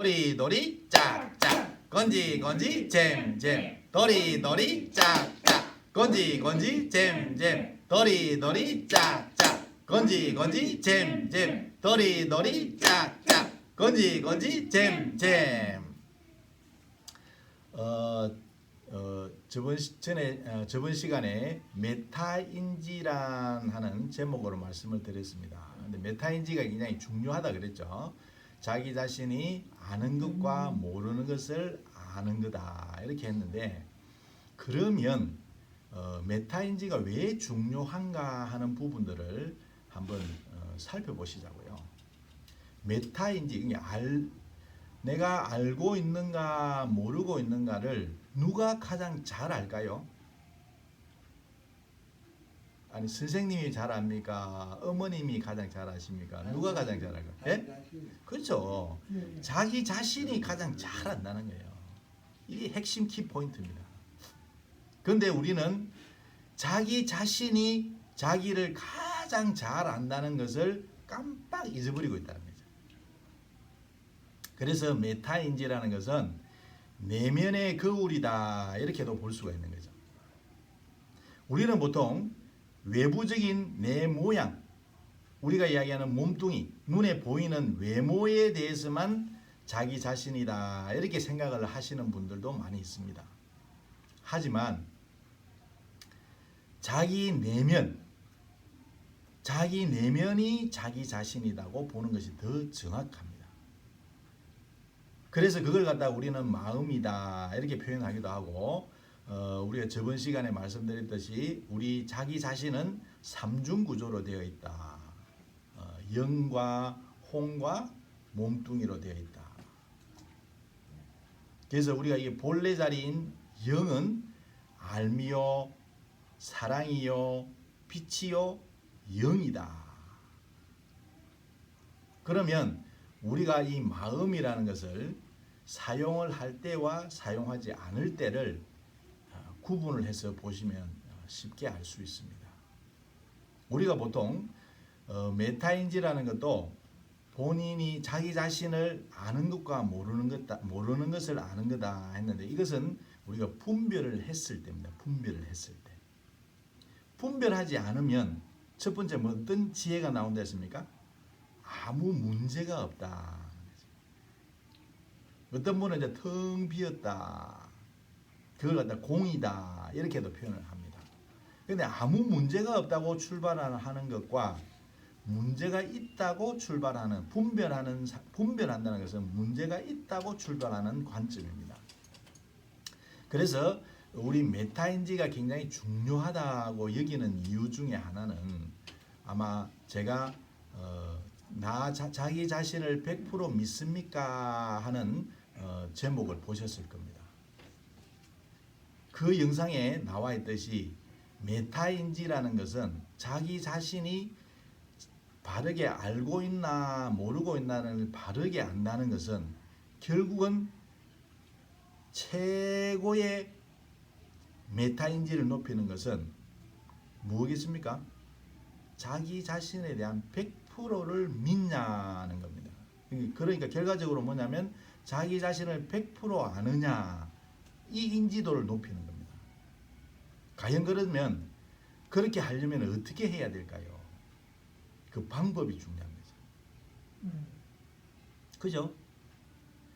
도리도리 짝짝 건지건지 잼잼 도리도리 짝짝 건지건지 잼잼 도리도리 짝짝 건지건지 잼잼 도리도리 짝짝 건지건지 잼잼. 저번 시간에 메타인지란 하는 제목으로 말씀을 드렸습니다. 근데 메타인지가 굉장히 중요하다 그랬죠. 자기 자신이 아는 것과 모르는 것을 아는 거다 이렇게 했는데, 그러면 메타인지가 왜 중요한가 하는 부분들을 한번 살펴보시자고요. 메타인지, 내가 알고 있는가 모르고 있는가를 누가 가장 잘 알까요? 아니, 선생님이 잘 압니까? 어머님이 가장 잘 아십니까? 누가 가장 잘 알까요? 예? 그렇죠. 자기 자신이 가장 잘 안다는 거예요. 이게 핵심 키포인트입니다. 그런데 우리는 자기 자신이 자기를 가장 잘 안다는 것을 깜빡 잊어버리고 있다는 거죠. 그래서 메타인지라는 것은 내면의 거울이다 이렇게도 볼 수가 있는 거죠. 우리는 보통 외부적인 내 모양, 우리가 이야기하는 몸뚱이, 눈에 보이는 외모에 대해서만 자기 자신이다 이렇게 생각을 하시는 분들도 많이 있습니다. 하지만 자기 내면이 자기 자신이라고 보는 것이 더 정확합니다. 그래서 그걸 갖다가 우리는 마음이다 이렇게 표현하기도 하고, 우리가 저번 시간에 말씀드렸듯이 우리 자기 자신은 삼중 구조로 되어 있다. 영과 홍과 몸뚱이로 되어 있다. 그래서 우리가 이 본래 자리인 영은 알미요, 사랑이요, 빛이요, 영이다. 그러면 우리가 이 마음이라는 것을 사용을 할 때와 사용하지 않을 때를 구분을 해서 보시면 쉽게 알 수 있습니다. 우리가 보통 메타인지라는 것도 본인이 자기 자신을 아는 것과 모르는 것을 아는 거다 했는데, 이것은 우리가 분별을 했을 때입니다. 분별을 했을 때. 분별하지 않으면 첫 번째 어떤 지혜가 나온다 했습니까? 아무 문제가 없다. 어떤 분은 이제 텅 비었다, 그걸 갖다 공이다 이렇게도 표현을 합니다. 그런데 아무 문제가 없다고 출발하는 것과 문제가 있다고 출발하는, 분별한다는 것은 문제가 있다고 출발하는 관점입니다. 그래서 우리 메타인지가 굉장히 중요하다고 여기는 이유 중에 하나는, 아마 제가 자기 자신을 100% 믿습니까 하는 제목을 보셨을 겁니다. 그 영상에 나와 있듯이 메타인지라는 것은 자기 자신이 바르게 알고 있나 모르고 있나를 바르게 안다는 것은 결국은 최고의 메타인지를 높이는 것은 무엇이겠습니까? 자기 자신에 대한 100%를 믿냐는 겁니다. 그러니까 결과적으로 뭐냐면 자기 자신을 100% 아느냐, 이 인지도를 높이는 겁니다. 과연 그러면 그렇게 하려면 어떻게 해야 될까요? 그 방법이 중요한 거죠. 그죠?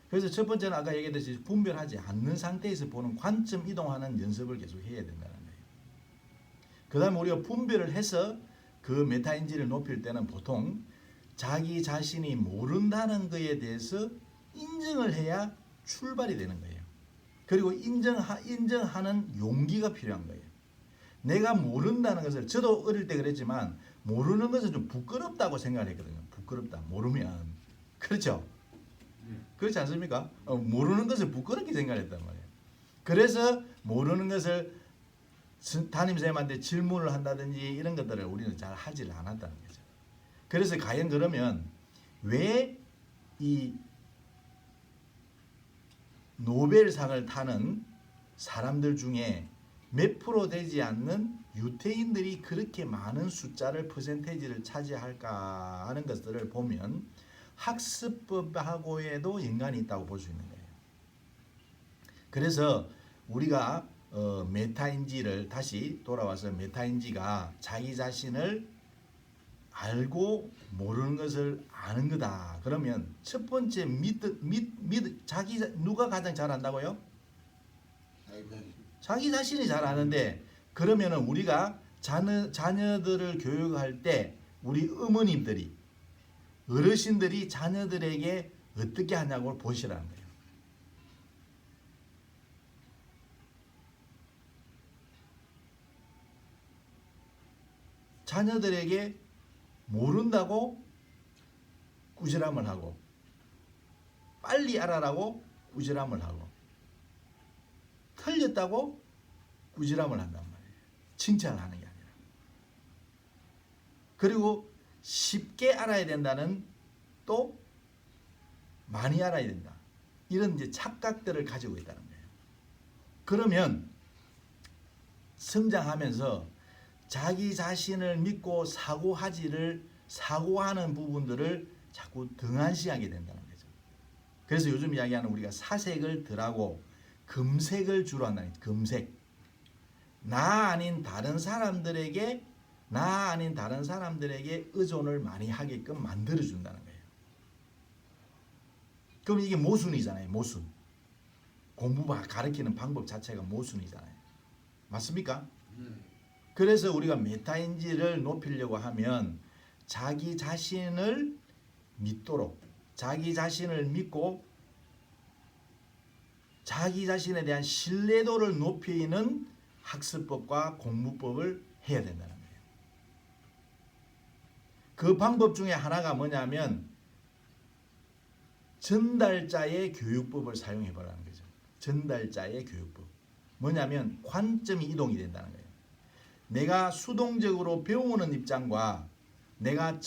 그래서 첫 번째는 아까 얘기했듯이 분별하지 않는 상태에서 보는 관점 이동하는 연습을 계속 해야 된다는 거예요. 그 다음에 우리가 분별을 해서 그 메타인지를 높일 때는 보통 자기 자신이 모른다는 것에 대해서 인정을 해야 출발이 되는 거예요. 그리고 인정하는 용기가 필요한 거예요. 내가 모른다는 것을, 저도 어릴 때 그랬지만 모르는 것은 좀 부끄럽다고 생각을 했거든요. 부끄럽다, 모르면. 그렇죠? 그렇지 않습니까? 모르는 것을 부끄럽게 생각했단 말이에요. 그래서 모르는 것을 담임선생님한테 질문을 한다든지 이런 것들을 우리는 잘 하질 않았다는 거죠. 그래서 과연 그러면 왜 이 노벨상을 타는 사람들 중에 몇 프로 되지 않는 유태인들이 그렇게 많은 숫자를, 퍼센테이지를 차지할까 하는 것들을 보면, 학습법하고에도 연관이 있다고 볼 수 있는 거예요. 그래서 우리가 메타인지를 다시 돌아와서 메타인지가 자기 자신을 알고 모르는 것을 아는 거다. 그러면 첫 번째 자기 누가 가장 잘 안다고요? 자기 자신이 잘 아는데 그러면은 우리가 자녀들을 교육할 때 우리 어머님들이 어르신들이 자녀들에게 어떻게 하냐고 보시라는 거예요. 자녀들에게 모른다고 꾸지람을 하고 빨리 알아라고 꾸지람을 하고 틀렸다고 꾸지람을 한단 말이에요. 칭찬을 하는 게 아니라. 그리고 쉽게 알아야 된다는 또 많이 알아야 된다. 이런 이제 착각들을 가지고 있다는 거예요. 그러면 성장하면서 자기 자신을 믿고 사고하는 부분들을 자꾸 등한시하게 된다는 거죠. 그래서 요즘 이야기하는 우리가 사색을 덜하고 금색을 주로 한다는 거예요. 금색. 나 아닌 다른 사람들에게 의존을 많이 하게끔 만들어준다는 거예요. 그럼 이게 모순이잖아요. 모순. 공부 가르치는 방법 자체가 모순이잖아요. 맞습니까? 그래서 우리가 메타인지를 높이려고 하면 자기 자신을 믿도록 자기 자신을 믿고 자기 자신에 대한 신뢰도를 높이는 학습법과 공부법을 해야 된다는 거예요. 그 방법 중에 하나가 뭐냐면 전달자의 교육법을 사용해 보라는 거죠. 전달자의 교육법. 뭐냐면 관점이 이동이 된다는 거예요. 내가 수동적으로 배우는 입장과 내가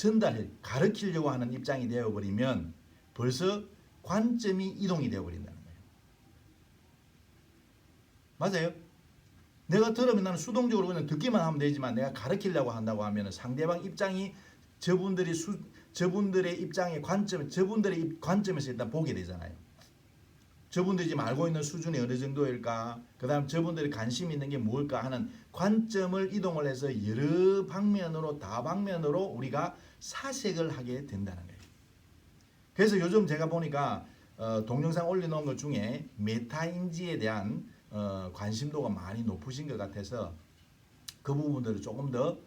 가르치려고 하는 입장이 되어버리면 벌써 관점이 이동이 되어버린다는 거예요. 맞아요? 내가 들으면 나는 수동적으로 그냥 듣기만 하면 되지만 내가 가르치려고 한다고 하면 상대방 입장이 저분들의 입장의 저분들의 관점에서 일단 보게 되잖아요. 저분들이 지금 알고 있는 수준이 어느 정도일까? 그 다음 저분들이 관심 있는 게 뭘까 하는 관점을 이동을 해서 여러 방면으로 다방면으로 우리가 사색을 하게 된다는 거예요. 그래서 요즘 제가 보니까 동영상 올려놓은 것 중에 메타인지에 대한 관심도가 많이 높으신 것 같아서 그 부분들을 조금 더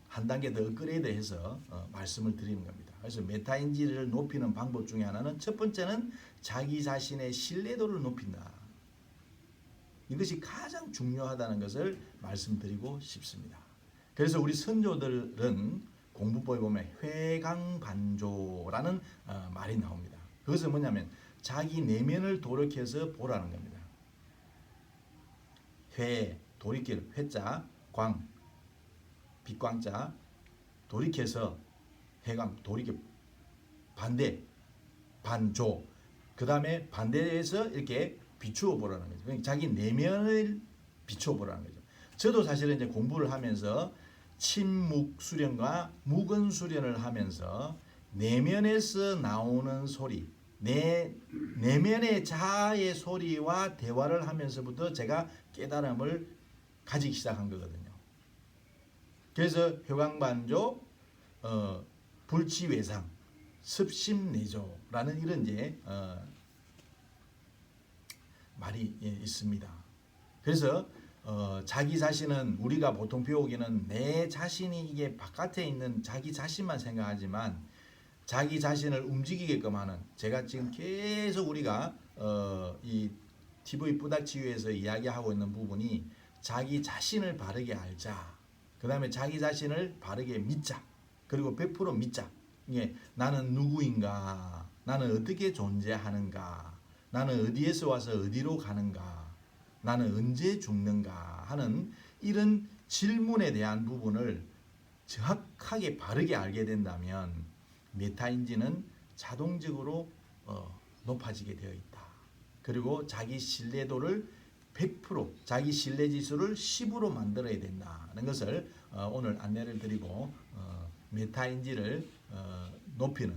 한 단계 더 업그레이드해서 말씀을 드리는 겁니다. 그래서 메타인지를 높이는 방법 중에 하나는 첫 번째는 자기 자신의 신뢰도를 높인다. 이것이 가장 중요하다는 것을 말씀드리고 싶습니다. 그래서 우리 선조들은 공부법에 보면 회강반조라는 말이 나옵니다. 그것은 뭐냐면 자기 내면을 돌이켜서 보라는 겁니다. 돌이킬, 회자, 광, 빛광자, 돌이켜서 해강, 돌이켜, 반대, 반조, 그 다음에 반대에서 이렇게 비추어 보라는 거죠. 그러니까 자기 내면을 비추어 보라는 거죠. 저도 사실은 이제 공부를 하면서 침묵수련과 묵은수련을 하면서 내면에서 나오는 소리, 내면의 자아의 소리와 대화를 하면서부터 제가 깨달음을 가지기 시작한 거거든요. 그래서 효강반조, 불치외상, 습심내조라는 이런 이제 말이 있습니다. 그래서 자기 자신은 우리가 보통 배우기는 내 자신이 이게 바깥에 있는 자기 자신만 생각하지만 자기 자신을 움직이게끔 하는 제가 지금 계속 우리가 이 TV 뿌닥치유에서 이야기하고 있는 부분이 자기 자신을 바르게 알자. 그 다음에 자기 자신을 바르게 믿자. 그리고 100% 믿자. 이게 나는 누구인가? 나는 어떻게 존재하는가? 나는 어디에서 와서 어디로 가는가? 나는 언제 죽는가? 하는 이런 질문에 대한 부분을 정확하게 바르게 알게 된다면 메타인지는 자동적으로 높아지게 되어 있다. 그리고 자기 신뢰도를 100% 자기 신뢰지수를 10으로 만들어야 된다는 것을 오늘 안내를 드리고 메타인지를 높이는